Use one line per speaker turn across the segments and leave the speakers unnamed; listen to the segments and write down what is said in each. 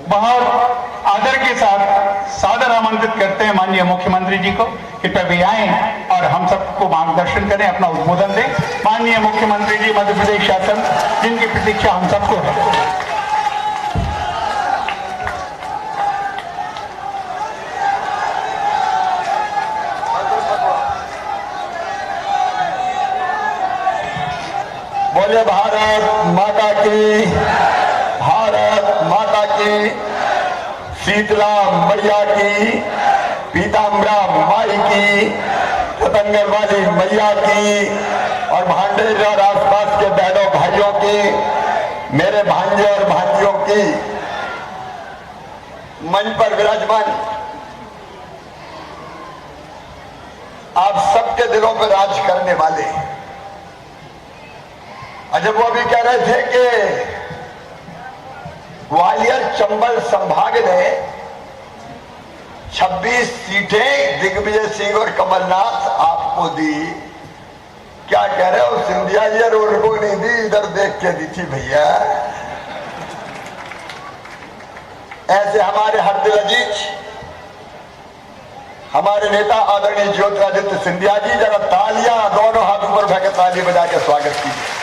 बहुत आदर के साथ सादर आमंत्रित करते हैं माननीय मुख्यमंत्री जी को कि तभी आए और हम सबको मार्गदर्शन करें, अपना उद्बोधन दें। माननीय मुख्यमंत्री जी मध्य प्रदेश शासन, जिनकी प्रतीक्षा हम सबको है। बोले भारत माता की, भारत माता की, शीतला मैया की, पीताम्बरा माई की, पतंगर वाली मैया की और भांडेर और आसपास के बहनों भाइयों की, मेरे भांजे और भांजियों की, मंच पर विराजमान आप सबके दिलों पर राज करने वाले। जब वो अभी कह रहे थे कि ग्वालियर चंबल संभाग ने 26 सीटें दिग्विजय सिंह और कमलनाथ आपको दी, क्या कह रहे हो सिंधिया जी? उनको नहीं दी, इधर देख के दी थी भैया। ऐसे हमारे हर दिल अजीज हमारे नेता आदरणीय ज्योतिरादित्य सिंधिया जी, जरा तालियां दोनों हाथ ऊपर उठा के ताली बजा के स्वागत कीजिए।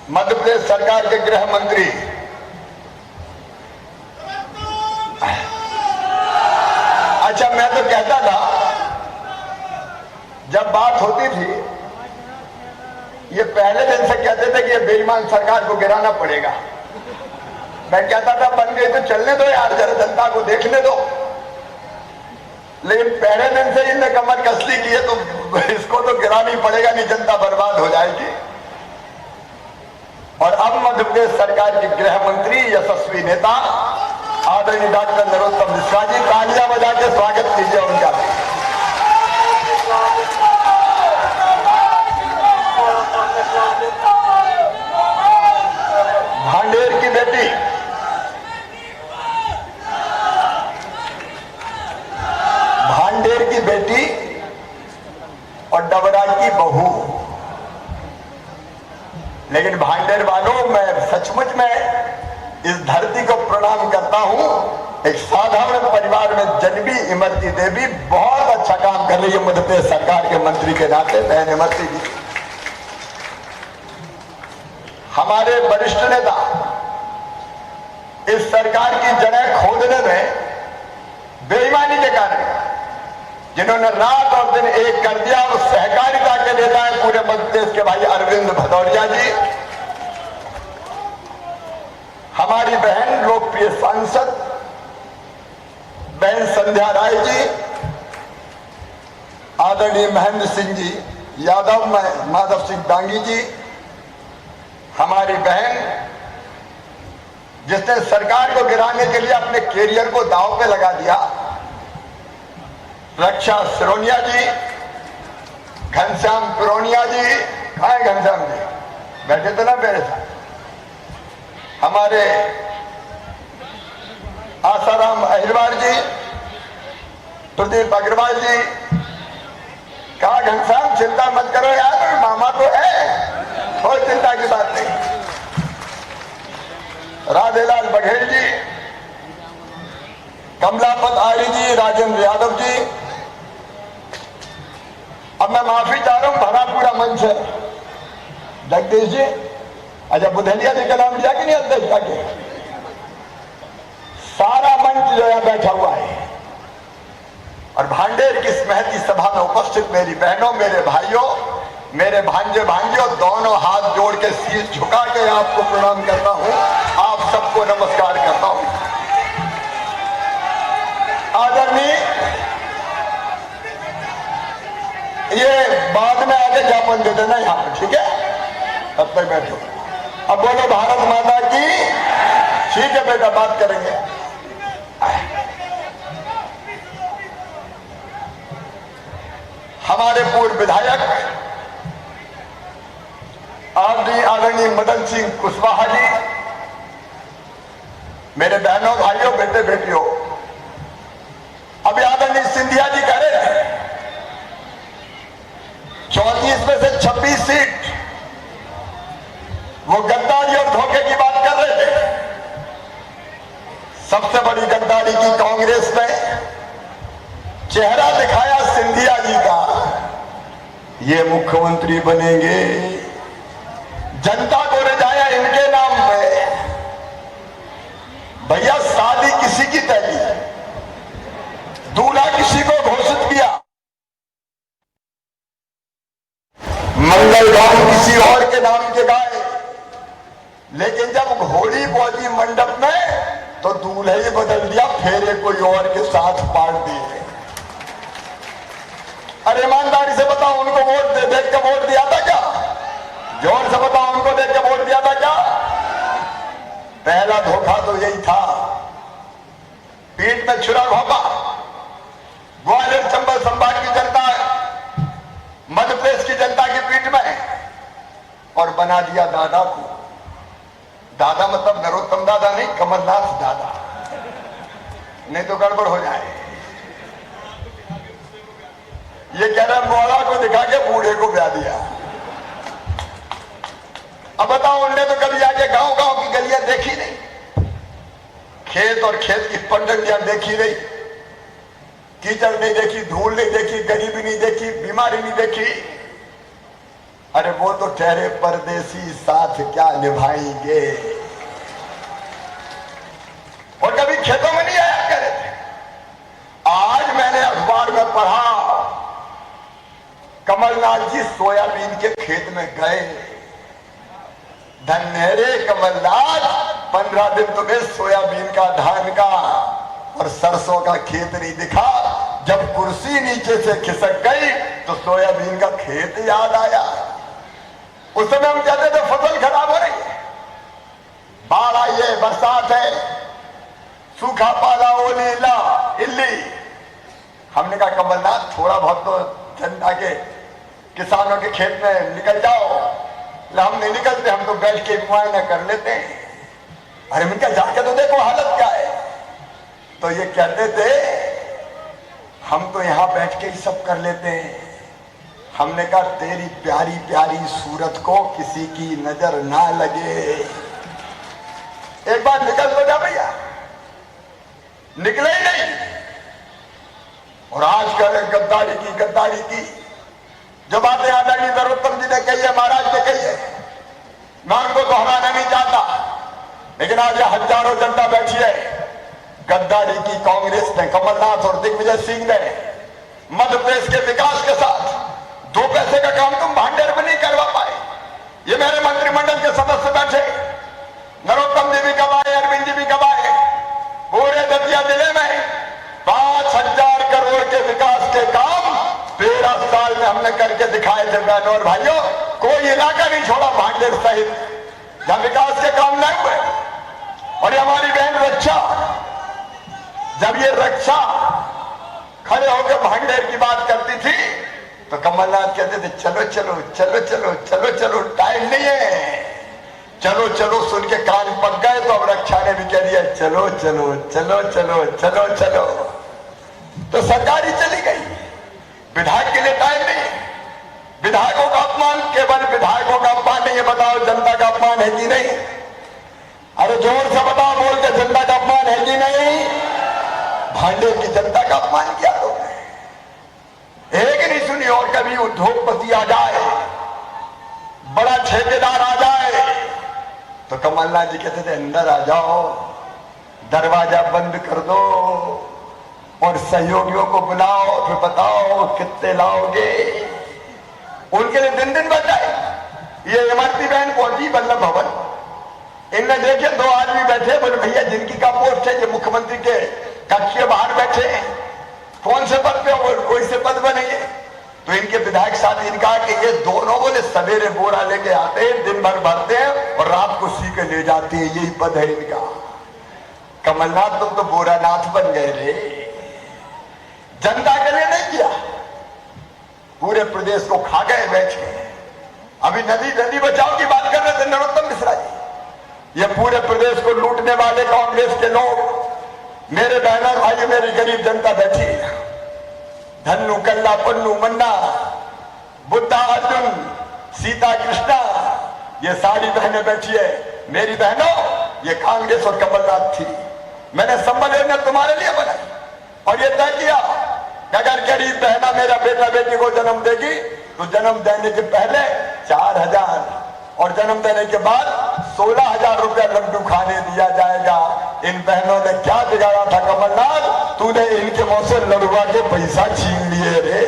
मध्य प्रदेश सरकार के गृह मंत्री अच्छा, मैं तो कहता था जब बात होती थी, ये पहले दिन से कहते थे कि ये बेईमान सरकार को गिराना पड़ेगा। मैं कहता था बन गई तो चलने दो यार, जरा जनता को देखने दो। लेकिन पहले दिन से इनने कमर कसली की है तो इसको तो गिराना ही पड़ेगा, नहीं जनता बर्बाद हो जाएगी। और अब मध्य प्रदेश सरकार के गृह मंत्री यशस्वी नेता आदरणीय डॉक्टर नरोत्तम मिश्रा जी, तालियां बजा के स्वागत कीजिए उनका। भांडेर की बेटी, भांडेर की बेटी और डबरा की बहू। लेकिन भांडेर वालों, मैं सचमुच में इस धरती को प्रणाम करता हूं। एक साधारण परिवार में जन्मी इमरती देवी बहुत अच्छा काम कर रही है मध्य प्रदेश सरकार के मंत्री के नाते। बहन इमरती जी हमारे वरिष्ठ नेता, इस सरकार की जड़ें खोदने में बेईमानी के कारण जिन्होंने रात और दिन एक कर दिया, वो सहकारिता के नेता है पूरे मध्य प्रदेश के भाई अरविंद भदौरिया जी, हमारी बहन लोकप्रिय सांसद बहन संध्या राय जी, आदरणीय महेंद्र सिंह जी यादव, माधव सिंह डांगी जी, हमारी बहन जिसने सरकार को गिराने के लिए अपने कैरियर को दांव पे लगा दिया, रक्षा सिरोनिया जी, घनश्याम पिरोनिया जी, कहाँ है घनश्याम जी? बैठे तो ना मेरे साथ। हमारे आसाराम अहिरवार जी, प्रदीप अग्रवाल जी, कहा घनश्याम चिंता मत करो यार, मामा तो है, कोई चिंता की बात नहीं। राधेलाल बघेल जी, कमलापत आर्य जी, राजेंद्र यादव जी। अब मैं माफी चाह रहा हूं, भरा पूरा मंच है। जगदीश जी, अच्छा बुधलिया जी का नाम लिया कि नहीं अध्यक्ष जाके? सारा मंच जो है बैठा हुआ है। और भांडेर की इस महती सभा में उपस्थित मेरी बहनों, मेरे भाइयों, मेरे भांजे भांजियों, दोनों हाथ जोड़ के शीश झुका के आपको प्रणाम करता हूं, आप सबको नमस्कार करता हूं। आदरणीय, ये बाद में आगे ज्ञापन दे देना यहां पर, ठीक है? तब तक बैठो। अब बोलो भारत माता की। ठीक है बेटा, बात करेंगे। हमारे पूर्व विधायक आदरणीय मदन सिंह कुशवाहा जी, मेरे बहनों भाइयों बेटे बेटियों, अभी आदरणीय सिंधिया जी कह रहे थे 34 में से 26 सीट वो गद्दारी और धोखे की बात कर रहे थे। सबसे बड़ी गद्दारी की कांग्रेस ने चेहरा दिखाया सिंधिया जी का, ये मुख्यमंत्री बनेंगे, जनता को रिझाया इनके नाम पे। भैया शादी किसी की तय, दूल्हा किसी को घोषित किया, मंगल गान किसी और के नाम के गाए, लेकिन जब घोड़ी पहुंची मंडप में तो दूल्हे ही बदल दिया, फेरे कोई और के साथ पाड़ दिए। अरे ईमानदारी से बताओ, उनको वोट देख के वोट दिया था क्या? जोर से बताओ, उनको देख के वोट दिया था क्या? पहला धोखा तो यही था, पीठ में छुरा घोंपा। ग्वालियर चंबल संभाग की जनता, मध्य प्रदेश की जनता की पीठ में, और बना दिया दादा को। दादा मतलब नरोत्तम दादा नहीं, कमलनाथ दादा, नहीं तो गड़बड़ हो जाए। ये कह रहा मोड़ा को दिखा के बूढ़े को ब्याह दिया। अब बताओ, उनने तो कभी आके गांव गांव की गलियां देखी नहीं, खेत और खेत की पंडलियां देखी नहीं, कीचड़ नहीं देखी, धूल नहीं देखी, गरीबी नहीं देखी, बीमारी नहीं देखी। अरे वो तो ठहरे परदेसी, साथ क्या निभाएंगे। और कभी खेतों में नहीं आया करे थे। आज मैंने अखबार में पढ़ा, कमलनाथ जी सोयाबीन के खेत में गए। धन्य रे कमलनाथ, 15 दिन तुम्हें सोयाबीन का, धान का और सरसों का खेत नहीं दिखा। जब कुर्सी नीचे से खिसक गई तो सोयाबीन का खेत याद आया। उस समय हम कहते थे फसल खराब हो रही है, बाढ़ आई है, बरसात है, सूखा पाला, ओली ला इल्ली। हमने कहा कमलनाथ थोड़ा बहुत तो जनता के, किसानों के खेत में निकल जाओ। हम नहीं निकलते, हम तो बैठ के मुआयना कर लेते हैं। अरे मैं क्या, जाके तो देखो हालत क्या है। तो ये कहते थे हम तो यहां बैठ के ही सब कर लेते हैं। हमने कहा तेरी प्यारी प्यारी सूरत को किसी की नजर ना लगे। एक बार निकल तो जा भैया, निकले ही नहीं। और आज कह रहे गद्दारी की जो बातें आदरणीय नरोत्तम जी ने कही है, महाराज ने कही है, मैं उनको दोहराना नहीं चाहता, लेकिन आज यह हजारों जनता बैठी है। गद्दारी की कांग्रेस ने, कमलनाथ और दिग्विजय सिंह ने मध्य प्रदेश के विकास के साथ 2 पैसे का काम तुम भांडेर में नहीं करवा पाए। ये मेरे मंत्रिमंडल के सदस्य बैठे, नरोत्तम जी भी कब आए, अरविंद जी भी कब आए। पूरे दतिया जिले में 5,000 करोड़ के विकास के काम 13 साल में हमने करके दिखाए थे बहनों और भाइयों। कोई इलाका नहीं छोड़ा भांडेर सहित जहां विकास के काम नहीं हुए। और ये हमारी बहन रक्षा, जब ये रक्षा खड़े होकर भांडेर की बात करती थी तो कमलनाथ कहते थे चलो चलो चलो चलो चलो चलो, टाइम नहीं है, चलो चलो सुन के कान पक गए। तो अब रक्षा ने भी कह दिया चलो चलो चलो चलो चलो चलो। तो सरकार ही चली गई, विधायक के लिए टाइम नहीं। विधायकों का अपमान, केवल विधायकों का अपमान नहीं है, बताओ जनता का अपमान है कि नहीं? अरे जोर से बताओ, बोल के जनता का अपमान है कि नहीं? भांडेर की जनता का अपमान किया तुमने, एक नहीं सुनी। और कभी उद्योगपति आ जाए, बड़ा ठेकेदार आ जाए तो कमलनाथ जी कहते थे अंदर आ जाओ, दरवाजा बंद कर दो और सहयोगियों को बुलाओ, फिर बताओ कितने लाओगे। उनके लिए दिन दिन बचाए। ये इमरती बहन पहुंची वल्लभ भवन, इनने देखे 2 आदमी बैठे, बोले भैया जिनकी का पोस्ट है, ये मुख्यमंत्री के कक्ष के बाहर बैठे हैं, कौन से पद पे? और कोई से पद पर नहीं है। तो इनके विधायक साथी ने कहा कि ये दोनों बोले सवेरे बोरा लेके आते हैं, दिन भर भरते हैं और रात को सी के ले जाते हैं, यही पद है इनका। कमलनाथ तुम तो बोरानाथ बन गए रे, जनता के लिए नहीं किया, पूरे प्रदेश को खा गए बैठ के। अभी नदी बचाओ की बात कर रहे थे नरोत्तम मिश्रा जी। ये पूरे प्रदेश को लूटने वाले कांग्रेस के लोग, मेरे बहनों भाई, मेरी गरीब जनता बैठी, धन्नु कल्ला पन्नू मन्ना, बुद्धा अर्जुन, सीता कृष्णा, ये सारी बहनें बैठी है, मेरी बहनों, ये कांग्रेस और कमलनाथ थी। मैंने सम्मेलन में तुम्हारे लिए बनाई और ये तय किया कि अगर गरीब बहना मेरा बेटा बेटी को जन्म देगी तो जन्म देने के पहले 4,000 और जन्म देने के बाद 16,000 रुपया लड्डू खाने दिया जाएगा। इन बहनों ने क्या बिगाड़ा था कमलनाथ? तूने इनके मुंह से लड़ुआ के पैसा छीन लिए रे।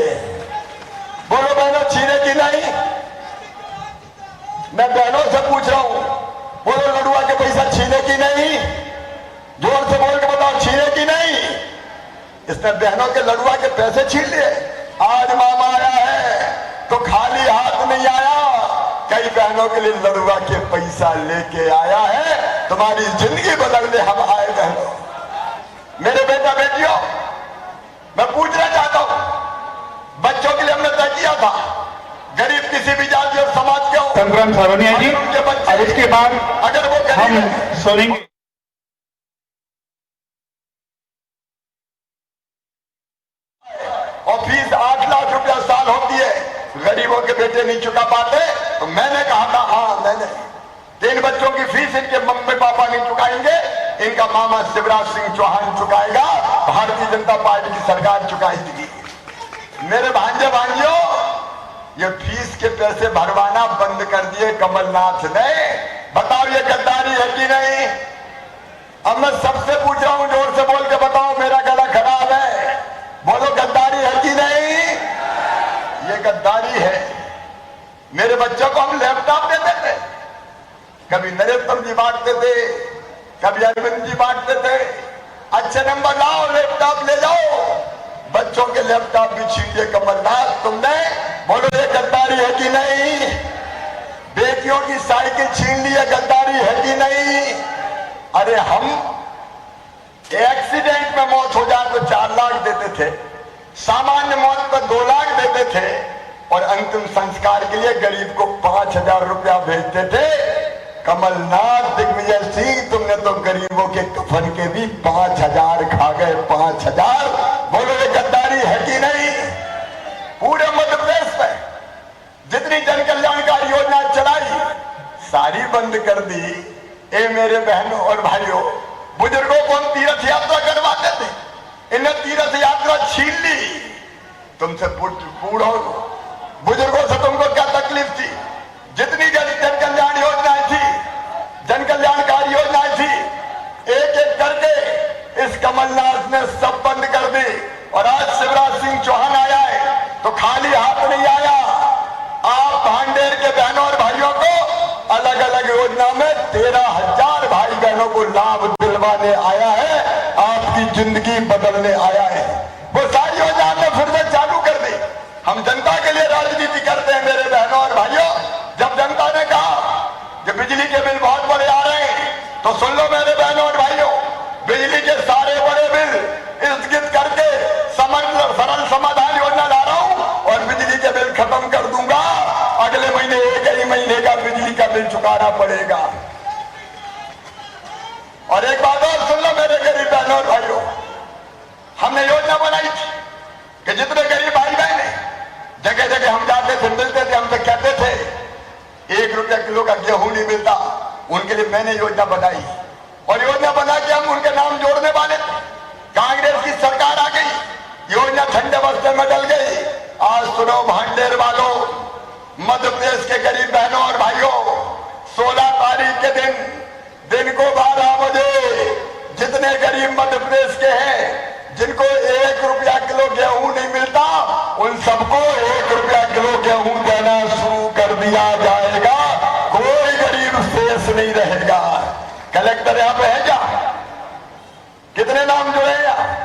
बोलो बहनों, छीने की नहीं? मैं बहनों से पूछ रहा हूं, बोलो लड़ुआ के पैसा छीने की नहीं? जोर से बोल के बताओ, छीने की नहीं? इसने बहनों के लड़ुआ के पैसे छीन लिए। आज मामा आया है तो खाली हाथ नहीं आया, कई बहनों के लिए लड़ुआ के पैसा लेके आया है। तुम्हारी जिंदगी बदलने हम आए बहनों। मेरे बेटा बेटियों, मैं पूछना चाहता हूं, बच्चों के लिए हमने तय किया था गरीब किसी भी जाति और समाज के हो,
संग्राम सावनिया जी, और इसके बाद
अगर वो
हम
गरीब
सुनेंगे।
और फीस 8 लाख रुपया साल होती है, गरीबों के बेटे नहीं चुका पाते, तो मैंने कहा था हाँ मैंने 3 बच्चों की फीस इनके मम्मी पापा नहीं चुकाएंगे, इनका मामा शिवराज सिंह चौहान चुकाएगा, भारतीय जनता पार्टी की सरकार चुकाएगी। मेरे भांजे भांजियों, ये फीस के पैसे भरवाना बंद कर दिए कमलनाथ ने। बताओ ये गद्दारी है कि नहीं? अब मैं सबसे पूछ रहा हूं, जोर से बोल के बताओ, मेरा गला खराब है, बोलो गद्दारी है कि नहीं? ये गद्दारी है। मेरे बच्चों को हम लैपटॉप देते थे, कभी नरेंद्र जी बांटते थे, कभी अरविंद जी बांटते थे, अच्छे नंबर लाओ लैपटॉप ले जाओ, बच्चों के लैपटॉप भी छीन लिए कमलनाथ तुमने। बोलो ये गद्दारी है कि नहीं? बेटियों की साइकिल छीन ली, गद्दारी है कि नहीं? अरे हम एक्सीडेंट में मौत हो जाए तो 4 लाख देते थे, सामान्य मौत पर 2 लाख देते थे, और अंतिम संस्कार के लिए गरीब को 5,000 रुपया भेजते थे। कमलनाथ दिग्विजय सिंह, तुमने तो गरीबों के कफन के भी 5,000 खा गए, 5,000। बोलो ये गद्दारी है कि नहीं? पूरे मध्य प्रदेश में जितनी जन कल्याणकारी योजना चलाई सारी बंद कर दी। ए मेरे बहनों और भाइयों, बुजुर्गों को हम तीर्थ यात्रा करवाते थे, इन्हें तीर्थ यात्रा छीन ली। तुमसे पूछो बुजुर्गों से तुमको क्या तकलीफ थी? जितनी जन कल्याण योजनाएं थी, जन कल्याणकारी योजनाएं थी, एक एक करके इस कमलनाथ ने सब बंद कर दी। और आज शिवराज सिंह चौहान आया है तो खाली हाथ नहीं आया। आप भांडेर के बहनों और भाइयों को अलग अलग योजना में 13,000 भाई बहनों को लाभ दिलवाने आया है, आपकी जिंदगी बदलने आया है। वो सारी योजना हमने फिर से चालू कर दी। हम जनता के लिए राजनीति करते हैं मेरे बहनों और भाइयों। जब जनता ने कहा कि बिजली के बिल बहुत बड़े आ रहे हैं, तो सुन लो मेरे बहनों और भाइयों, बिजली के सारे बड़े बिल स्थगित करके सरल समाधान योजना ला रहा हूं और बिजली के बिल खत्म कर दूंगा। अगले महीने 1 ही महीने का बिजली का बिल चुकाना पड़ेगा। और एक बात और सुन लो मेरे गरीब बहनों और भाइयों, हमने योजना बनाई थी कि जितने गरीब भाई बहन जगह जगह हम जाते थे, मिलते थे, हमसे कहते थे 1 रुपया किलो का गेहूं नहीं मिलता, उनके लिए मैंने योजना बनाई और योजना बना के हम उनके नाम जोड़ने वाले थे। कांग्रेस की सरकार आ गई, योजना ठंडे बस्ते में डल गई। आज सुनो भांडेर वालों, मध्य प्रदेश के गरीब बहनों और भाइयों, 16 तारीख के दिन को 12 बजे जितने गरीब मध्य प्रदेश के हैं, जिनको 1 रुपया किलो गेहूं नहीं मिलता, उन सबको 1 रुपया किलो गेहूं देना शुरू कर दिया जाएगा। कोई गरीब शेष नहीं रहेगा। कलेक्टर यहाँ पे है क्या? कितने नाम जुड़े हैं?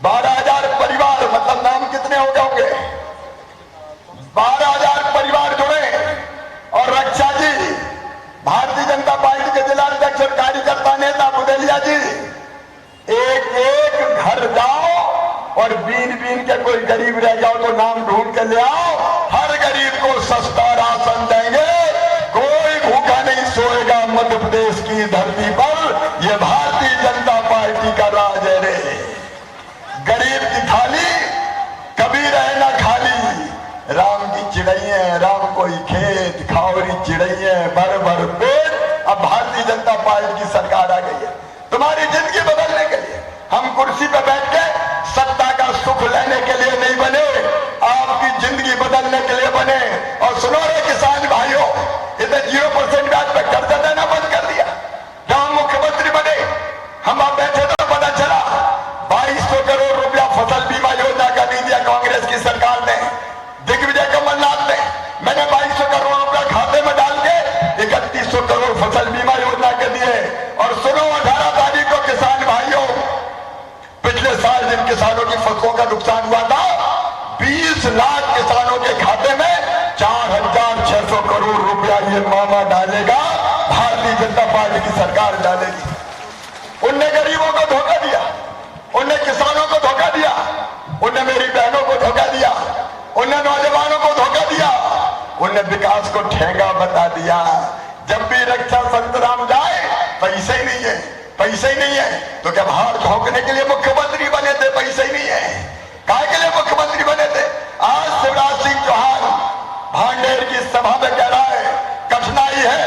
12,000 परिवार, मतलब नाम कितने हो गए होंगे? 12,000 परिवार जुड़े। और रक्षा जी, भारतीय जनता पार्टी के जिला अध्यक्ष और कार्यकर्ता नेता बुदेलिया जी, एक एक घर जाओ और बीन बीन के कोई गरीब रह जाओ तो नाम ढूंढ के ले आओ। हर गरीब को सस्ता राशन देंगे, कोई भूखा नहीं सोएगा मध्य प्रदेश की धरती पर। यह भारतीय जनता पार्टी का राज है रे। गरीब की थाली कभी रहे ना खाली, राम की चिड़ैया राम कोई खेत खावरी चिड़ैया भर भर पेट। अब भारतीय जनता पार्टी की सरकार आ गई है तुम्हारी जिंदगी बदलने के लिए। हम कुर्सी पे बैठ के सत्ता का सुख लेने के लिए नहीं बने, आपकी जिंदगी बदलने के लिए बने। और सुनो रे किसान भाइयों, इधर 0% ब्याज पे कर्जा देना बंद कर दिया। जब हम मुख्यमंत्री बने, हम आप बैठे तो पता चला 2200 करोड़ रुपया फसल बीमा योजना का नहीं दिया कांग्रेस की सरकार ने, दिग्विजय कमलनाथ ने। मैंने 2200 करोड़ रुपया खाते में डाल के 3100 करोड़ फसल बीमा योजना के दिए। और सुनो 18 तारीख को किसान भाइयों, पिछले साल जिन किसानों की फसलों का नुकसान हुआ था 20 लाख किसानों के खाते में 4600 करोड़ रुपया ये मामा डालेगा, भारतीय जनता पार्टी की सरकार डालेगी। उनने गरीबों को धोखा दिया, उनने किसानों को धोखा दिया, उनने मेरी बहनों को धोखा दिया, उनने नौजवानों को धोखा दिया, उनने विकास को ठेंगा बता दिया। जब भी रक्षा संतराम जाए पैसे ही नहीं है, पैसे ही नहीं है तो क्या बाहर झोंकने के लिए मुख्यमंत्री बने थे? पैसे ही नहीं है, काहे के लिए मुख्यमंत्री बने थे? आज शिवराज सिंह चौहान भांडेर की सभा में कह रहा है कठिनाई है,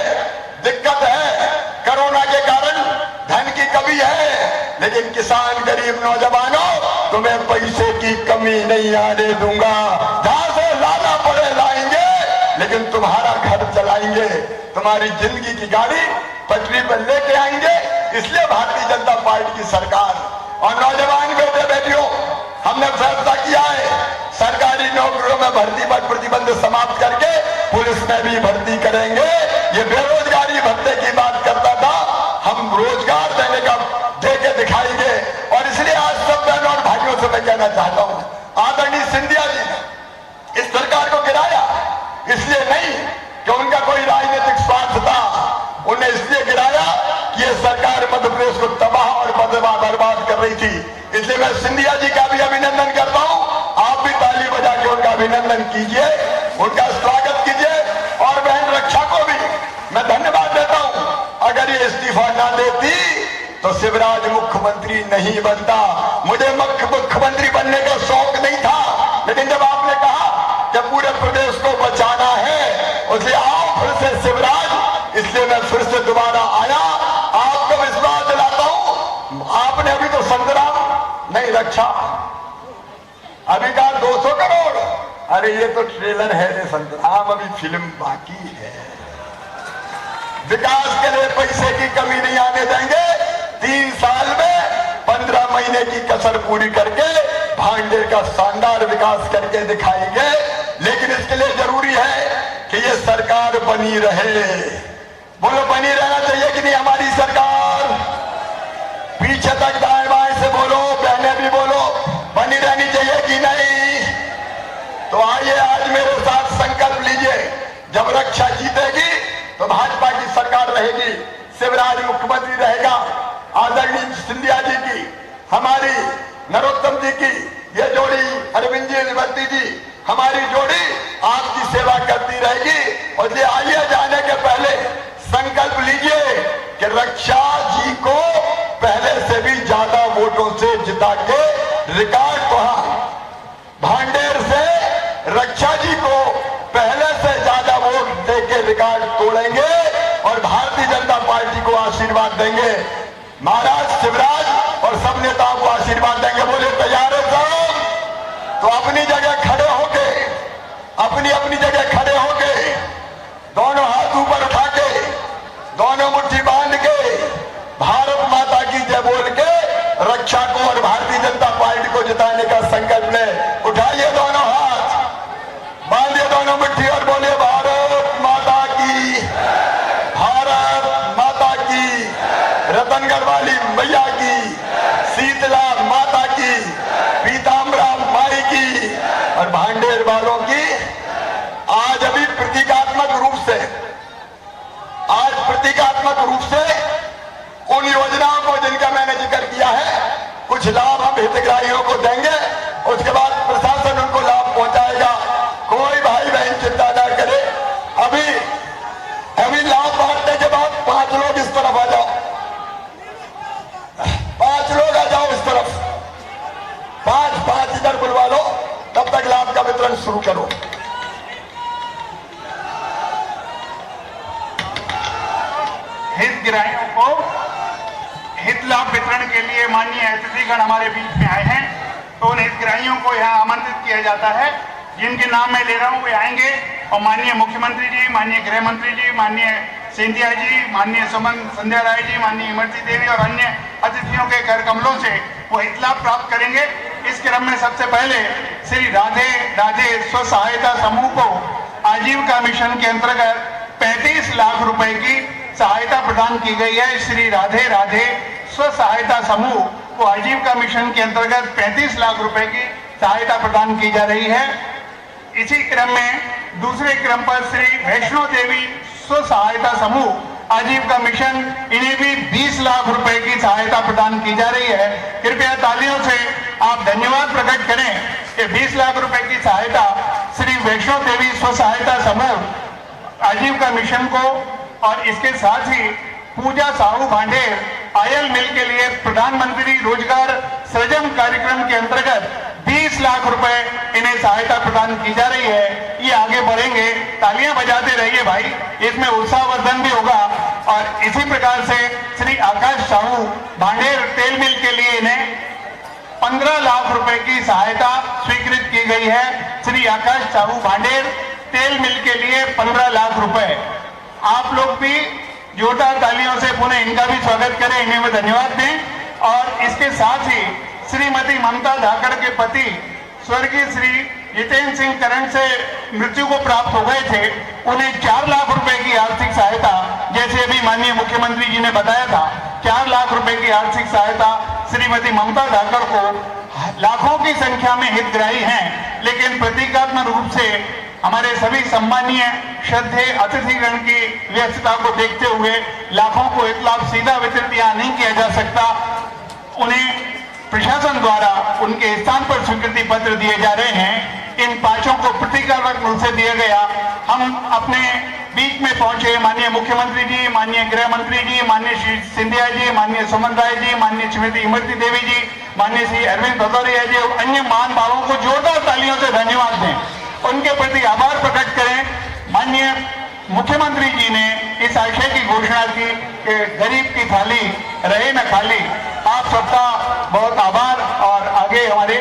दिक्कत है, कोरोना के कारण धन की कमी है, लेकिन किसान गरीब नौजवानों तुम्हें पैसे की कमी नहीं आने दूंगा। जहां से लाना पड़े लाएंगे, लेकिन तुम्हारा घर चलाएंगे, तुम्हारी जिंदगी की गाड़ी पटरी पर लेके आएंगे। इसलिए भारतीय जनता पार्टी की सरकार और नौजवान बेटे बेटियों, हमने फैसला किया है सरकारी नौकरियों में भर्ती पर प्रतिबंध समाप्त करके पुलिस में भी भर्ती करेंगे। ये बेरोजगारी भत्ते की बात करता था, हम रोजगार देने का दे के दिखाएंगे। और इसलिए आज सब बहनों और भाइयों से मैं कहना चाहता हूं, आदरणीय सिंधिया जी ने इस सरकार को गिराया इसलिए नहीं कि उनका कोई राजनीतिक स्वार्थ था, उन्हें इसलिए गिराया कि ये सरकार मध्य प्रदेश को तबाह और बर्बाद कर रही थी। इसलिए मैं सिंधिया जी का भी अभिनंदन करता हूं, आप भी ताली बजा के उनका अभिनंदन कीजिए, उनका स्वागत कीजिए। और बहन रक्षा को भी मैं धन्यवाद देता हूं। अगर ये इस्तीफा ना देती तो शिवराज मुख्यमंत्री नहीं बनता। मुझे मुख्यमंत्री बनने का शौक नहीं था, लेकिन जब आपने कहा कि पूरे प्रदेश को बचाना है, उसलिए आओ फिर से शिवराज, इसलिए मैं फिर से दोबारा आया। आपको विश्वास दिलाता हूं, आपने अभी तो संग्राम नहीं रक्षा, अभी कहा 200 करोड़, अरे ये तो ट्रेलर है रे संग्राम, अभी फिल्म बाकी है। विकास के लिए पैसे की कमी नहीं आने देंगे। 3 साल में 15 महीने की कसर पूरी करके भांडेर का शानदार विकास करके दिखाएंगे। लेकिन इसके लिए जरूरी है कि ये सरकार बनी रहे। बोलो बनी रहना चाहिए कि नहीं हमारी सरकार? पीछे तक दाएं बाएं से बोलो, बहने भी बोलो, बनी रहनी चाहिए कि नहीं? तो आइए आज मेरे साथ संकल्प लीजिए, जब रक्षा जीतेगी तो भाजपा की सरकार रहेगी, शिवराज मुख्यमंत्री रहेगा, आदरणीय सिंधिया जी की, हमारी नरोत्तम जी की ये जोड़ी, अरविंद जी निवर्ती जी, हमारी जोड़ी आपकी सेवा करती रहेगी। और ये आइए जाने के पहले संकल्प लीजिए कि रक्षा जी को पहले से भी ज्यादा वोटों से जिता के रिकॉर्ड तोड़ा। भांडेर से रक्षा जी को पहले से ज्यादा वोट देके रिकॉर्ड तोड़ेंगे और भारतीय जनता पार्टी को आशीर्वाद देंगे। महाराज शिवराज और सब नेताओं को आशीर्वाद देंगे। बोले तैयार है सब? तो अपनी जगह खड़े होके, अपनी अपनी जगह खड़े होके, दोनों हाथ ऊपर उठा के, दोनों मुट्ठी बांध के, भारत माता की जय बोल के रक्षा को और भारतीय जनता पार्टी को जिताने का संकल्प ले। उठाइए दोनों हाथ, बांधिए दोनों मुट्ठी और बोलिए भारत माता की, भारत माता की, रतनगढ़ वाली मैया की, शीतला माता की, पीताम्बरा माई की और भांडेर वालों की। आज अभी प्रतीकात्मक रूप से उन योजनाओं को जिनका मैंने जिक्र किया है, कुछ लाभ हम हितग्राहियों को देंगे, उसके बाद प्रशासन उनको लाभ पहुंचाएगा। कोई भाई बहन चिंता ना करे। अभी लाभ बांटने के बाद 5 लोग इस तरफ आ जाओ, 5 लोग आ जाओ इस तरफ, 5 इधर बुलवा लो, तब तक लाभ का वितरण शुरू करो।
हितग्राहियों को हित लाभ वितरण के लिए माननीय अतिथिगण हमारे बीच में आए हैं, तो उन हितग्राहियों को यहाँ आमंत्रित किया जाता है। जिनके नाम मैं ले रहा हूँ वे आएंगे और माननीय मुख्यमंत्री जी, माननीय गृह मंत्री जी, माननीय सिंधिया जी, माननीय सुमन संध्या राय जी, माननीय इमरती देवी और अन्य अतिथियों के कर कमलों से वो हित लाभ प्राप्त करेंगे। इस क्रम में सबसे पहले श्री राधे राधे स्व सहायता समूह को आजीविका मिशन के अंतर्गत 35 लाख रुपए की सहायता प्रदान की गई है। श्री राधे राधे स्व सहायता समूह को आजीविका मिशन के अंतर्गत 35 लाख रुपए की सहायता प्रदान की जा रही है। इसी क्रम में दूसरे क्रम पर श्री वैष्णो देवी स्व सहायता समूह आजीविका मिशन, इन्हें भी 20 लाख रुपए की सहायता प्रदान की जा रही है। कृपया तालियों से आप धन्यवाद प्रकट करें कि 20 लाख रुपए की सहायता श्री वैष्णो देवी स्व सहायता समूह आजीविका मिशन को, और इसके साथ ही पूजा साहू भांडेर आयल मिल के लिए प्रधानमंत्री रोजगार सृजन कार्यक्रम के अंतर्गत 20 लाख रुपए इन्हें सहायता प्रदान की जा रही है। ये आगे बढ़ेंगे, तालियां बजाते रहिए भाई, इसमें उत्साहवर्धन भी होगा। और इसी प्रकार से श्री आकाश साहू भांडेर तेल मिल के लिए इन्हें 15 लाख रुपए की सहायता स्वीकृत की गई है। श्री आकाश साहू भांडेर तेल मिल के लिए 15 लाख रुपए। आप लोग भी जोरदार तालियों से पुनः इनका भी स्वागत करें, इन्हें भी धन्यवाद दें। और इसके साथ ही श्रीमती ममता धाकड़ के पति स्वर्गीय श्री जितेंद्र सिंह करंट से मृत्यु को प्राप्त हो गए थे, उन्हें 4 लाख रुपए की आर्थिक सहायता, जैसे अभी माननीय मुख्यमंत्री जी ने बताया था, 4 लाख रुपए की आर्थिक सहायता श्रीमती ममता धाकड़ को। लाखों की संख्या में हितग्राही हैं, लेकिन प्रतीकात्मक रूप से हमारे सभी सम्मानीय श्रद्धेय अतिथिगण की व्यस्तता को देखते हुए लाखों को हित लाभ सीधा वितरित यहाँ नहीं किया जा सकता। उन्हें प्रशासन द्वारा उनके स्थान पर स्वीकृति पत्र दिए जा रहे हैं। इन पांचों को प्रतीकात्मक रूप से दिया गया। हम अपने बीच में पहुंचे माननीय मुख्यमंत्री जी, माननीय गृह मंत्री जी, माननीय श्री सिंधिया जी, माननीय सुमन राय जी, माननीय श्रीमती इमरती देवी जी, माननीय श्री अरविंद भदौरिया जी और अन्य महान भावों को जोरदार तालियों से धन्यवाद दें, उनके प्रति आभार प्रकट करें। माननीय मुख्यमंत्री जी ने इस आशय की घोषणा की कि गरीब की थाली रहे न खाली। आप सबका बहुत आभार। और आगे हमारे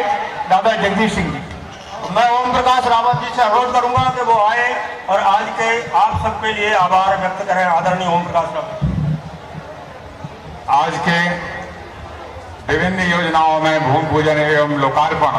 दादा जगदीश सिंह जी।
मैं ओम प्रकाश रावत जी से अनुरोध करूंगा कि वो आए और आज के आप सबके लिए आभार व्यक्त करें। आदरणीय ओम प्रकाश रावत।
आज के विभिन्न योजनाओं में भूमि पूजन एवं लोकार्पण